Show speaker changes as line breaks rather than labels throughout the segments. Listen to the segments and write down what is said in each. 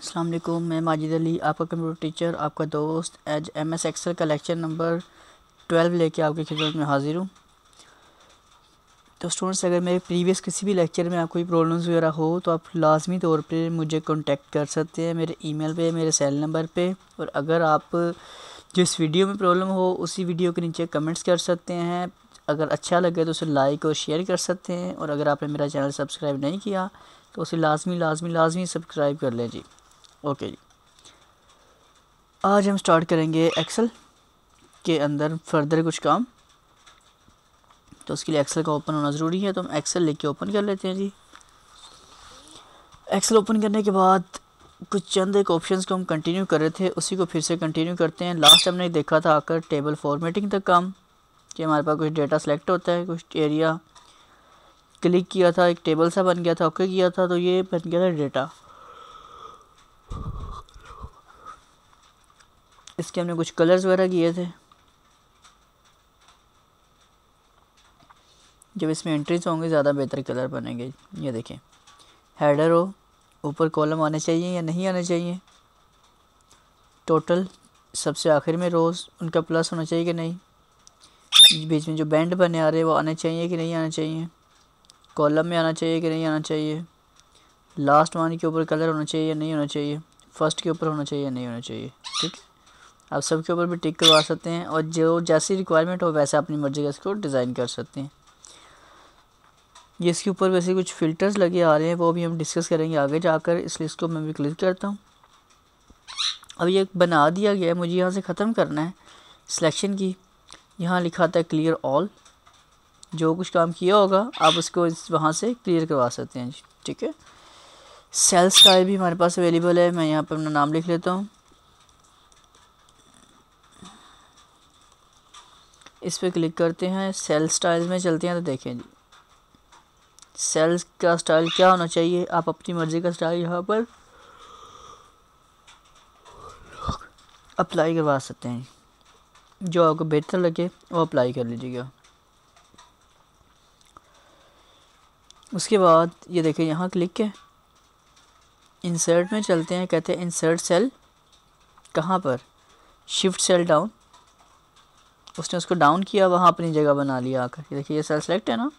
अस्सलाम वालेकुम, मैं माजिद अली, आपका कंप्यूटर टीचर, आपका दोस्त एज MS एक्सेल का लेक्चर नंबर 12 लेके आपकी खिदमत में हाज़िर हूँ। तो स्टूडेंट्स, अगर मेरे प्रीवियस किसी भी लेक्चर में आपको कोई प्रॉब्लम्स वगैरह हो तो आप लाजमी तौर पे मुझे कांटेक्ट कर सकते हैं मेरे ईमेल पे, मेरे सेल नंबर पे। और अगर आप जिस वीडियो में प्रॉब्लम हो उसी वीडियो के नीचे कमेंट्स कर सकते हैं। अगर अच्छा लगे तो उसे लाइक और शेयर कर सकते हैं। और अगर आपने मेरा चैनल सब्सक्राइब नहीं किया तो उसे लाजमी सब्सक्राइब कर लें जी। ओके जी, आज हम स्टार्ट करेंगे एक्सेल के अंदर फर्दर कुछ काम। तो उसके लिए एक्सेल का ओपन होना ज़रूरी है, तो हम एक्सेल लिख के ओपन कर लेते हैं जी। एक्सेल ओपन करने के बाद कुछ चंद एक ऑप्शंस को हम कंटिन्यू कर रहे थे, उसी को फिर से कंटिन्यू करते हैं। लास्ट हमने देखा था आकर टेबल फॉर्मेटिंग तक काम, कि हमारे पास कुछ डेटा सेलेक्ट होता है, कुछ एरिया क्लिक किया था, एक टेबल सा बन गया था, ओके किया था तो ये बन गया था डेटा। इसके हमने कुछ कलर्स वगैरह किए थे। जब इसमें एंट्रीज होंगे ज़्यादा बेहतर कलर बनेंगे। ये देखें, हेडर हो, ऊपर कॉलम आने चाहिए या नहीं आने चाहिए, टोटल सबसे आखिर में रोज़ उनका प्लस होना चाहिए कि नहीं, बीच में जो बैंड बने आ रहे हैं वो आने चाहिए कि नहीं आने चाहिए, कॉलम में आना चाहिए कि नहीं आना चाहिए, लास्ट वन के ऊपर कलर होना चाहिए या नहीं होना चाहिए, फर्स्ट के ऊपर होना चाहिए या नहीं होना चाहिए। ठीक है, आप सब के ऊपर भी टिक करवा सकते हैं और जो जैसी रिक्वायरमेंट हो वैसे अपनी मर्ज़ी का इसको डिज़ाइन कर सकते हैं। ये इसके ऊपर वैसे कुछ फ़िल्टर्स लगे आ रहे हैं, वो भी हम डिस्कस करेंगे आगे जाकर, इसलिए इसको मैं भी क्लिक करता हूँ। अब ये बना दिया गया है, मुझे यहाँ से ख़त्म करना है सिलेक्शन की। यहाँ लिखा था क्लियर ऑल, जो कुछ काम किया होगा आप उसको वहाँ से क्लियर करवा सकते हैं। ठीक है, सेल स्टाइल भी हमारे पास अवेलेबल है। मैं यहाँ पर अपना नाम लिख लेता हूँ, इस पर क्लिक करते हैं, सेल स्टाइल में चलते हैं। तो देखें जी, सेल्स का स्टाइल क्या होना चाहिए, आप अपनी मर्ज़ी का स्टाइल यहाँ पर अप्लाई करवा सकते हैं। जो आपको बेहतर लगे वो अप्लाई कर लीजिएगा। उसके बाद ये देखें, यहाँ क्लिक है, इंसर्ट में चलते हैं, कहते हैं इंसर्ट सेल, कहाँ पर, शिफ्ट सेल डाउन। उसने उसको डाउन किया, वहाँ अपनी जगह बना लिया आकर। देखिए ये सेल सेलेक्ट है ना,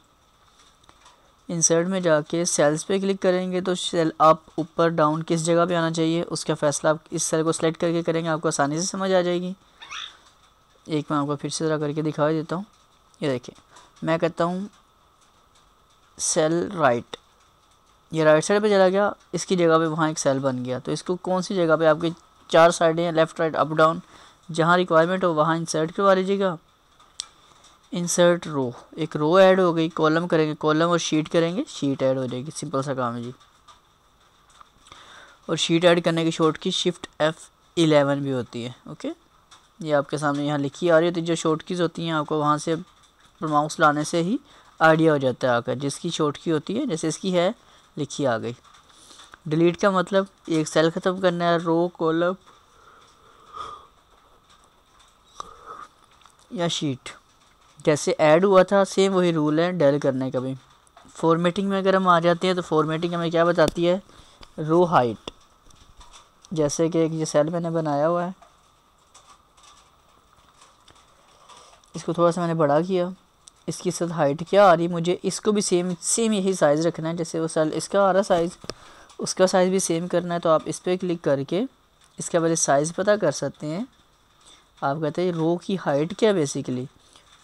इंसर्ट में जाके सेल्स पे क्लिक करेंगे तो सेल आप ऊपर डाउन किस जगह पे आना चाहिए उसका फ़ैसला आप इस सेल को सिलेक्ट करके करेंगे, आपको आसानी से समझ आ जाएगी। एक मैं आपको फिर से ज़रा करके दिखा देता हूँ। ये देखिए, मैं कहता हूँ सेल राइट, ये राइट साइड पे चला गया, इसकी जगह पे वहाँ एक सेल बन गया। तो इसको कौन सी जगह पे, आपकी 4 साइडें लेफ़्ट राइट अप डाउन, जहाँ रिक्वायरमेंट हो वहाँ इंसर्ट करवा लीजिएगा। इंसर्ट रो, एक रो ऐड हो गई, कॉलम करेंगे कॉलम, और शीट करेंगे शीट ऐड हो जाएगी। सिंपल सा काम है जी। और शीट ऐड करने की शॉर्ट की शिफ्ट F11 भी होती है। ओके, ये आपके सामने यहाँ लिखी आ रही होती है। जो शॉर्ट कीज़ होती हैं आपको वहाँ से माउस लाने से ही आइडिया हो जाता है आकर, जिसकी शॉर्ट की होती है, जैसे इसकी है लिखी आ गई। डिलीट का मतलब एक सेल ख़त्म करना है, रो कॉलम या शीट। जैसे ऐड हुआ था सेम वही रूल है डेल करने का भी। फॉर्मेटिंग में अगर हम आ जाते हैं तो फॉर्मेटिंग हमें क्या बताती है, रो हाइट। जैसे कि ये सेल मैंने बनाया हुआ है, इसको थोड़ा सा मैंने बड़ा किया, इसकी साथ हाइट क्या आ रही, मुझे इसको भी सेम यही साइज़ रखना है। जैसे वो सेल इसका आ रहा साइज़, उसका साइज़ भी सेम करना है। तो आप इस पर क्लिक करके इसका पहले साइज़ पता कर सकते हैं। आप कहते हैं रो की हाइट क्या है, बेसिकली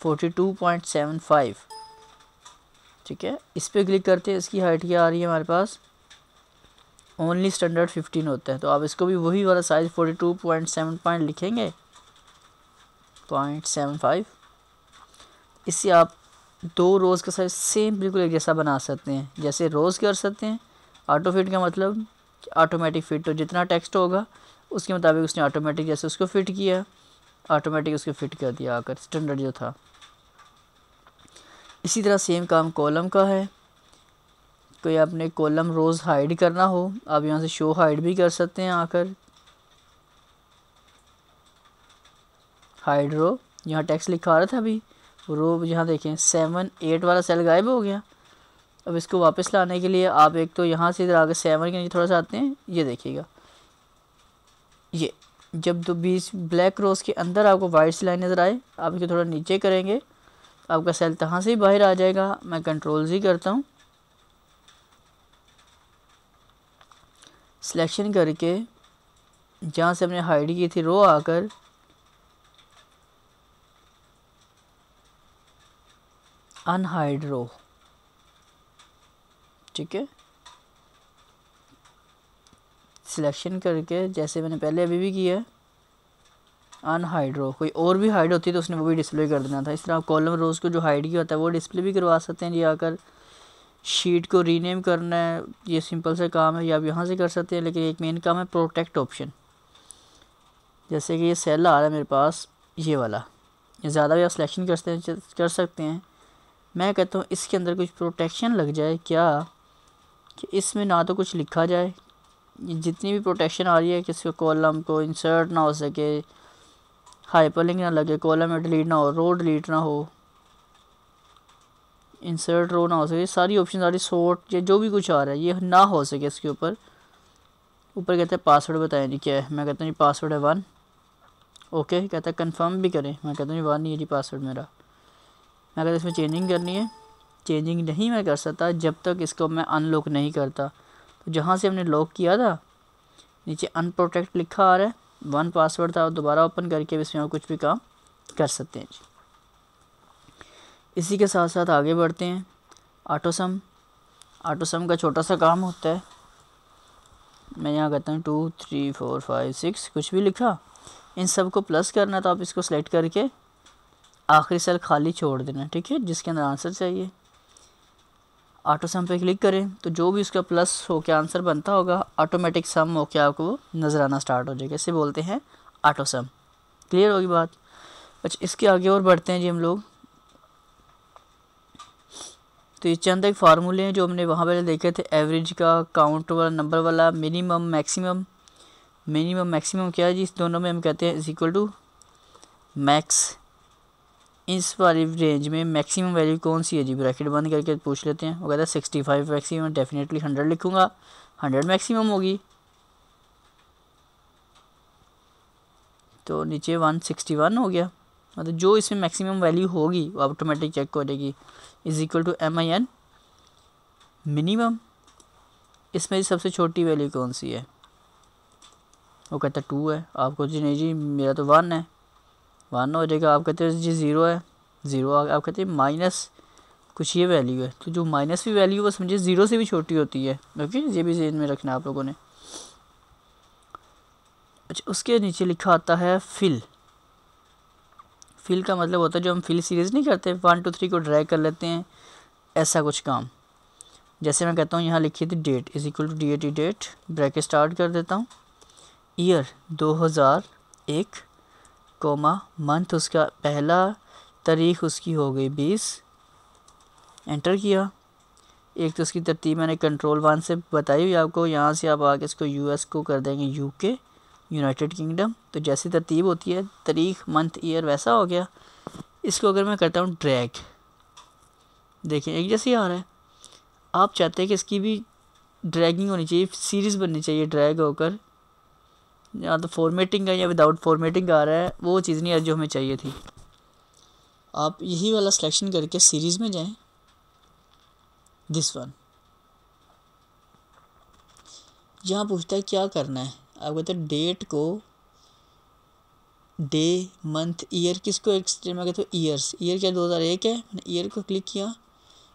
42.75। ठीक है, इस पर क्लिक करते हैं, इसकी हाइट क्या आ रही है हमारे पास, ओनली स्टैंडर्ड 15 होता है। तो आप इसको भी वही वाला साइज़ 42.7 लिखेंगे, 0.75। इससे आप 2 रोज़ का साइज़ सेम बिल्कुल एक जैसा बना सकते हैं। जैसे रोज़ कर सकते हैं, ऑटो फिट का मतलब ऑटोमेटिक फिट हो, जितना टेक्स्ट होगा उसके मुताबिक उसने ऑटोमेटिक जैसे उसको फिट किया, ऑटोमेटिक उसको फिट कर दिया आकर, स्टैंडर्ड जो था। इसी तरह सेम काम कॉलम का है। कोई आपने कॉलम रोज़ हाइड करना हो, आप यहाँ से शो हाइड भी कर सकते हैं आकर, हाइड रो। यहाँ टेक्स्ट लिखा आ रहा था अभी, रो यहाँ देखें 7 8 वाला सेल गायब हो गया। अब इसको वापस लाने के लिए आप एक तो यहाँ से इधर आगे 7 के नीचे थोड़ा सा आते हैं, ये देखिएगा ये जब तो 20 ब्लैक रोज के अंदर आपको वाइट सी लाइन नज़र आए, आप इसको थोड़ा नीचे करेंगे आपका सेल तहाँ से ही बाहर आ जाएगा। मैं कंट्रोल जी करता हूँ, सिलेक्शन करके जहाँ से हमने हाइड की थी रो आकर अनहाइड रो, ठीक है, सिलेक्शन करके जैसे मैंने पहले अभी भी किया है अनहाइड रो। कोई और भी हाइड होती है तो उसने वो भी डिस्प्ले कर देना था। इस तरह आप कॉलम रोज को जो हाइड किया होता है वो डिस्प्ले भी करवा सकते हैं जी आकर। शीट को रीनेम करना है, ये सिंपल सा काम है, या आप यहाँ से कर सकते हैं, लेकिन एक मेन काम है प्रोटेक्ट ऑप्शन। जैसे कि ये सेल आ रहा है मेरे पास ये वाला, ये ज़्यादा भी आप सिलेक्शन कर सकते हैं। मैं कहता हूँ इसके अंदर कुछ प्रोटेक्शन लग जाए क्या, कि इसमें ना तो कुछ लिखा जाए, जितनी भी प्रोटेक्शन आ रही है किसी कॉलम को इंसर्ट ना हो सके, हाइपरलिंक ना लगे, कॉलम में डिलीट ना हो, रो डिलीट ना हो, इंसर्ट रो ना हो सके, सारी ऑप्शन आ रही, सॉर्ट या जो भी कुछ आ रहा है ये ना हो सके इसके ऊपर। ऊपर कहते हैं पासवर्ड बताएं जी क्या है, मैं कहता हूँ जी पासवर्ड है 1। ओके कहता है कंफर्म भी करें, मैं कहता हूँ जी 1 नहीं है जी पासवर्ड मेरा। मैं कहता इसमें चेंजिंग करनी है, चेंजिंग नहीं मैं कर सकता जब तक इसको मैं अनलॉक नहीं करता। तो जहाँ से हमने लॉक किया था नीचे अनप्रोटेक्ट लिखा आ रहा है, 1 पासवर्ड था, दोबारा ओपन करके इसमें आप कुछ भी काम कर सकते हैं जी। इसी के साथ साथ आगे बढ़ते हैं। ऑटोसम, ऑटोसम का छोटा सा काम होता है, मैं यहाँ कहता हूँ 2 3 4 5 6 कुछ भी लिखा, इन सब को प्लस करना, तो आप इसको सेलेक्ट करके आखिरी सेल खाली छोड़ देना, ठीक है, जिसके अंदर आंसर चाहिए। ऑटोसम पे क्लिक करें तो जो भी उसका प्लस हो के आंसर बनता होगा ऑटोमेटिक सम हो के आपको नज़र आना स्टार्ट हो जाएगा, इसे बोलते हैं ऑटोसम। क्लियर होगी बात। अच्छा इसके आगे और बढ़ते हैं जी हम लोग। तो ये चंद एक फार्मूले हैं जो हमने वहाँ पहले देखे थे, एवरेज का, काउंट वाला, नंबर वाला, मिनिमम मैक्सिमम। मिनिमम मैक्सिमम क्या है जी, इस दोनों में हम कहते हैं इज इक्वल टू मैक्स। इस वाली रेंज में मैक्सिमम वैल्यू कौन सी है जी, ब्रैकेट बंद करके पूछ लेते हैं। वो कहता है 65 मैक्सिमम, डेफिनेटली 100 लिखूँगा, 100 मैक्सिमम होगी, तो नीचे 161 हो गया। मतलब जो इसमें मैक्सिमम वैल्यू होगी वो ऑटोमेटिक चेक हो जाएगी, is equal to MIN minimum. इसमें सबसे छोटी वैल्यू कौन सी है, वो कहता है 2 है। आपको जी नहीं जी मेरा तो 1 है, 1 हो जाएगा। आप कहते हैं जी 0 है, 0 आप कहते हैं माइनस कुछ ये वैल्यू है, तो जो माइनस भी वैल्यू वो समझिए 0 से भी छोटी होती है। ओके ये भी ज़हन में रखना आप लोगों ने। अच्छा उसके नीचे लिखा आता है फिल। फिल का मतलब होता है जो हम फिल सीरीज़ नहीं करते, 1 2 3 को ड्रैग कर लेते हैं, ऐसा कुछ काम। जैसे मैं कहता हूँ यहाँ लिखी थी date is equal to DAT date, bracket start कर देता हूँ, ईयर 2001 कोमा मंथ उसका पहला तारीख उसकी हो गई 20, एंटर किया। एक तो उसकी तरतीब मैंने कंट्रोल 1 से बताई हुई आपको, यहाँ से आप आके इसको US को कर देंगे UK यूनाइटेड किंगडम, तो जैसी तरतीब होती है तारीख मंथ ईयर वैसा हो गया। इसको अगर मैं करता हूँ ड्रैग, देखिए एक जैसे आ रहा है। आप चाहते हैं कि इसकी भी ड्रैगिंग होनी चाहिए, सीरीज़ बननी चाहिए ड्रैग होकर, या तो फॉर्मेटिंग का या विदाउट फॉर्मेटिंग आ रहा है, वो चीज़ नहीं है जो हमें चाहिए थी। आप यही वाला सिलेक्शन करके सीरीज़ में जाएं, दिस वन। यहाँ पूछता है क्या करना है, आप कहते हैं डेट को डे मंथ ईयर किसको एक्सटेंड में कहते हो ईयर्स, ईयर क्या 2001 है, मैंने ईयर को क्लिक किया,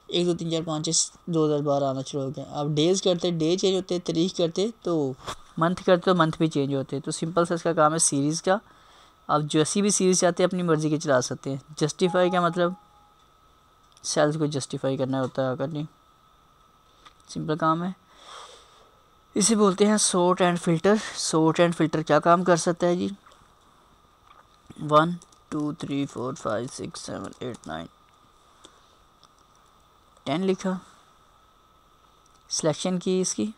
1 2 3 4 5 6 2012 आना शुरू हो गया। आप डेज करते डे चेंज होते, तारीख करते तो मंथ करते तो मंथ भी चेंज होते। तो सिंपल सा इसका काम है सीरीज़ का, आप जैसी भी सीरीज़ चाहते हैं अपनी मर्ज़ी की चला सकते हैं। जस्टिफाई का मतलब सेल्स को जस्टिफाई करना होता है, अगर नहीं सिंपल काम है। इसे बोलते हैं sort and filter. Sort and filter क्या काम कर सकता है जी, 1 2 3 4 5 6 7 8 9 10 लिखा, सिलेक्शन की इसकी,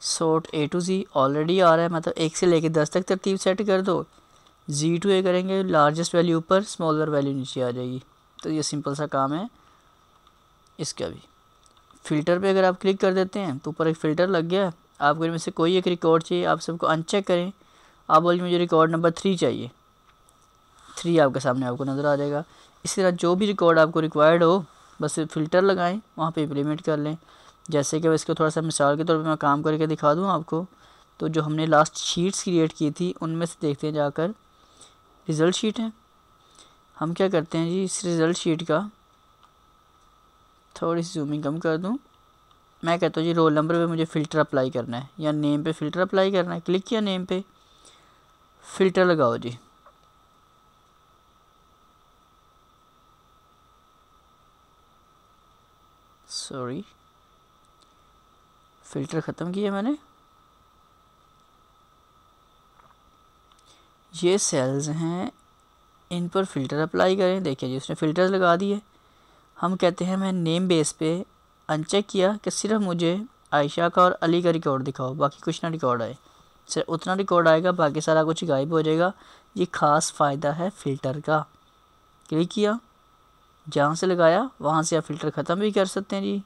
sort A to Z already आ रहा है, मतलब 1 से लेकर 10 तक तरतीब सेट कर दो, Z to A करेंगे, लार्जेस्ट वैल्यू ऊपर स्मॉलर वैल्यू नीचे आ जाएगी। तो ये सिंपल सा काम है इसका भी। फ़िल्टर पे अगर आप क्लिक कर देते हैं तो ऊपर एक फ़िल्टर लग गया, आपको इनमें से कोई एक रिकॉर्ड चाहिए, आप सबको अनचेक करें। आप बोलिए मुझे रिकॉर्ड नंबर 3 चाहिए, 3 आपके सामने आपको नज़र आ जाएगा। इसी तरह जो भी रिकॉर्ड आपको रिक्वायर्ड हो बस फ़िल्टर लगाएं, वहाँ पे इम्प्लीमेंट कर लें। जैसे कि इसको थोड़ा सा मिसाल के तौर पे मैं काम करके दिखा दूँ आपको। तो जो हमने लास्ट शीट्स क्रिएट की थी उनमें से देखते हैं जाकर रिज़ल्ट शीट है। हम क्या करते हैं जी, इस रिज़ल्ट शीट का थोड़ी सी जूमिंग कम कर दूँ। मैं कहता हूँ जी रोल नंबर पे मुझे फ़िल्टर अप्लाई करना है या नेम पे फ़िल्टर अप्लाई करना है। क्लिक किया नेम पे, फ़िल्टर लगाओ जी। सॉरी, फ़िल्टर ख़त्म किया मैंने। ये सेल्स हैं, इन पर फ़िल्टर अप्लाई करें। देखिए जी उसने फ़िल्टर लगा दिए। हम कहते हैं मैं नेम बेस पे अनचेक किया कि सिर्फ मुझे आयशा का और अली का रिकॉर्ड दिखाओ, बाकी कुछ ना रिकॉर्ड आए। सिर्फ उतना रिकॉर्ड आएगा, बाकी सारा कुछ गायब हो जाएगा। ये ख़ास फ़ायदा है फ़िल्टर का। क्लिक किया, जहाँ से लगाया वहाँ से आप फ़िल्टर ख़त्म भी कर सकते हैं जी।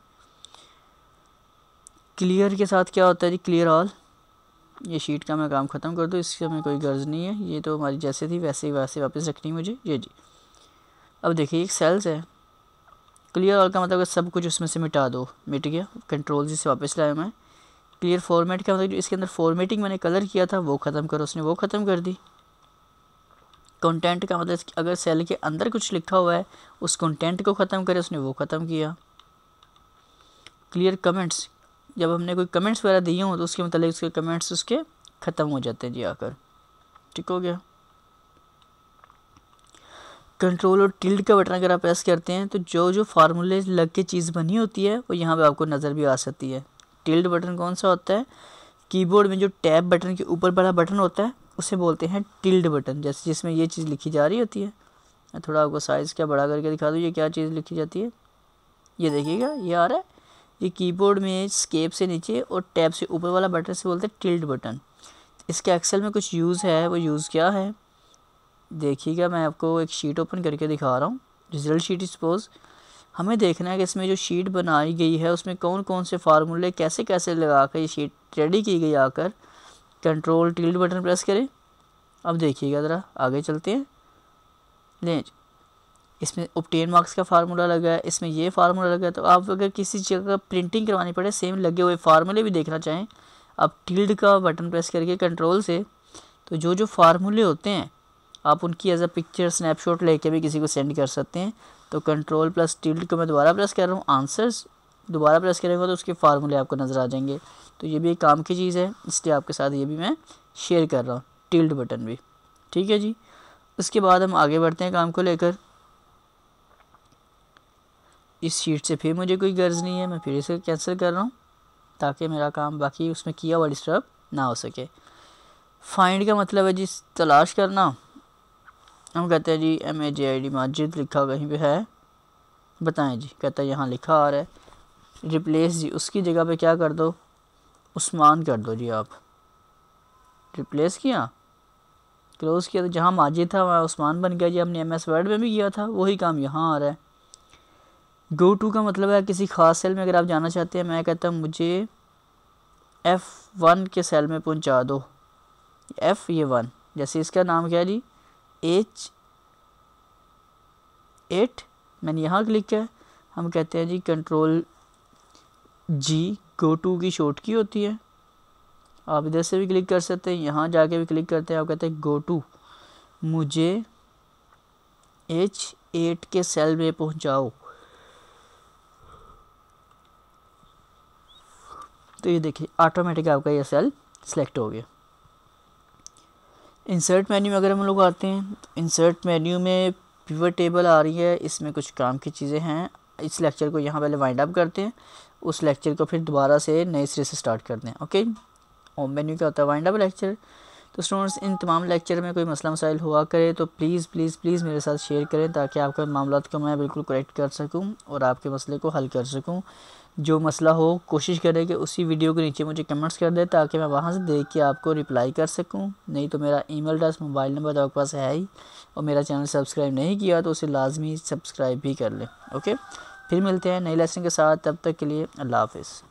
क्लियर के साथ क्या होता है जी, क्लियर ऑल। ये शीट का मैं काम ख़त्म कर दूँ, इससे हमें कोई गर्ज नहीं है। ये तो हमारी जैसे थी वैसे ही वैसे वापस रखनी मुझे। ये जी अब देखिए एक सेल्स है। क्लियर ऑल का मतलब सब कुछ उसमें से मिटा दो, मिट गया। कंट्रोल जी से वापस लाया मैं। क्लियर फॉर्मेट का मतलब जो इसके अंदर फॉर्मेटिंग मैंने कलर किया था वो ख़त्म करो, उसने वो ख़त्म कर दी। कंटेंट का मतलब अगर सेल के अंदर कुछ लिखा हुआ है उस कंटेंट को ख़त्म करे, उसने वो ख़त्म किया। क्लियर कमेंट्स, जब हमने कोई कमेंट्स वगैरह दिए हों तो उसके मतलब उसके कमेंट्स उसके ख़त्म हो जाते हैं जी आकर। ठीक हो गया। कंट्रोल और टिल्ड का बटन अगर आप प्रेस करते हैं तो जो जो फार्मूले लग के चीज़ बनी होती है वो यहाँ पे आपको नज़र भी आ सकती है। टिल्ड बटन कौन सा होता है, कीबोर्ड में जो टैब बटन के ऊपर बड़ा बटन होता है उसे बोलते हैं टिल्ड बटन। जैसे जिसमें ये चीज़ लिखी जा रही होती है। मैं थोड़ा आपको साइज़ क्या बड़ा करके दिखा दूँ, ये क्या चीज़ लिखी जाती है। ये देखिएगा ये आ रहा है, ये कीबोर्ड में स्केप से नीचे और टैब से ऊपर वाला बटन से बोलते हैं टिल्ड बटन। इसके एक्सेल में कुछ यूज़ है, वो यूज़ क्या है देखिएगा। मैं आपको एक शीट ओपन करके दिखा रहा हूँ, रिजल्ट शीट सपोज़। हमें देखना है कि इसमें जो शीट बनाई गई है उसमें कौन कौन से फार्मूले कैसे कैसे लगा कर ये शीट रेडी की गई। आकर कंट्रोल टिल्ड बटन प्रेस करें। अब देखिएगा ज़रा आगे चलते हैं। लें, इसमें ऑब्टेन मार्क्स का फार्मूला लगा है, इसमें ये फार्मूला लगा है। तो आप अगर किसी जगह प्रिंटिंग करवानी पड़े, सेम लगे हुए फार्मूले भी देखना चाहें, आप टिल्ड का बटन प्रेस करके कंट्रोल से तो जो जो फार्मूले होते हैं आप उनकी एज अ पिक्चर स्नैपशॉट लेके भी किसी को सेंड कर सकते हैं। तो कंट्रोल प्लस टिल्ड को मैं दोबारा प्रेस कर रहा हूँ, आंसर्स दोबारा प्रेस करेंगे तो उसके फार्मूले आपको नज़र आ जाएंगे। तो ये भी एक काम की चीज़ है, इसलिए आपके साथ ये भी मैं शेयर कर रहा हूँ, टिल्ड बटन भी। ठीक है जी। उसके बाद हम आगे बढ़ते हैं काम को लेकर। इस शीट से फिर मुझे कोई गर्ज नहीं है, मैं फिर इसे कैंसिल कर रहा हूँ ताकि मेरा काम बाकी उसमें किया हुआ डिस्टर्ब ना हो सके। फाइंड का मतलब है जी तलाश करना। हम कहते हैं जी MAJID माजिद लिखा कहीं पे है, बताएं जी। कहता है यहाँ लिखा आ रहा है। रिप्लेस जी, उसकी जगह पे क्या कर दो, उस्मान कर दो जी। आप रिप्लेस किया, क्लोज़ किया तो जहाँ माजिद था वहाँ उस्मान बन गया जी। हमने MS वर्ड में भी किया था, वही काम यहाँ आ रहा है। गो टू का मतलब है किसी ख़ास सेल में अगर आप जाना चाहते हैं। मैं कहता हूँ मुझे F1 के सेल में पहुँचा दो। F ये 1, जैसे इसका नाम क्या है जी H8, मैंने यहाँ क्लिक किया। हम कहते हैं जी कंट्रोल G गो टू की शॉर्ट की होती है। आप इधर से भी क्लिक कर सकते हैं, यहाँ जाके भी क्लिक करते हैं। आप कहते हैं गो टू मुझे H8 के सेल में पहुँचाओ। तो ये देखिए ऑटोमेटिक आपका ये सेल सेलेक्ट हो गया। इंसर्ट मेन्यू में अगर हम लोग आते हैं तो इंसर्ट मेन्यू में पिवट टेबल आ रही है, इसमें कुछ काम की चीज़ें हैं। इस लेक्चर को यहाँ पहले वाइंड अप करते हैं, उस लेक्चर को फिर दोबारा से नए सिरे से स्टार्ट करते हैं। ओके, होम मेन्यू क्या होता है, वाइंड अप लेक्चर। तो स्टूडेंट्स इन तमाम लेक्चर में कोई मसला मसाइल हुआ करे तो प्लीज़ प्लीज़ प्लीज़ मेरे साथ शेयर करें ताकि आपके मामलात को मैं बिल्कुल करेक्ट कर सकूं और आपके मसले को हल कर सकूं। जो मसला हो कोशिश करें कि उसी वीडियो के नीचे मुझे कमेंट्स कर दें ताकि मैं वहां से देख के आपको रिप्लाई कर सकूं। नहीं तो मेरा ईमेल एड्रेस, मोबाइल नंबर तो आपके पास है ही, और मेरा चैनल सब्सक्राइब नहीं किया तो उसे लाजमी सब्सक्राइब भी कर लें। ओके, फिर मिलते हैं नए लेसन के साथ, तब तक के लिए अल्लाह हाफ़िज़।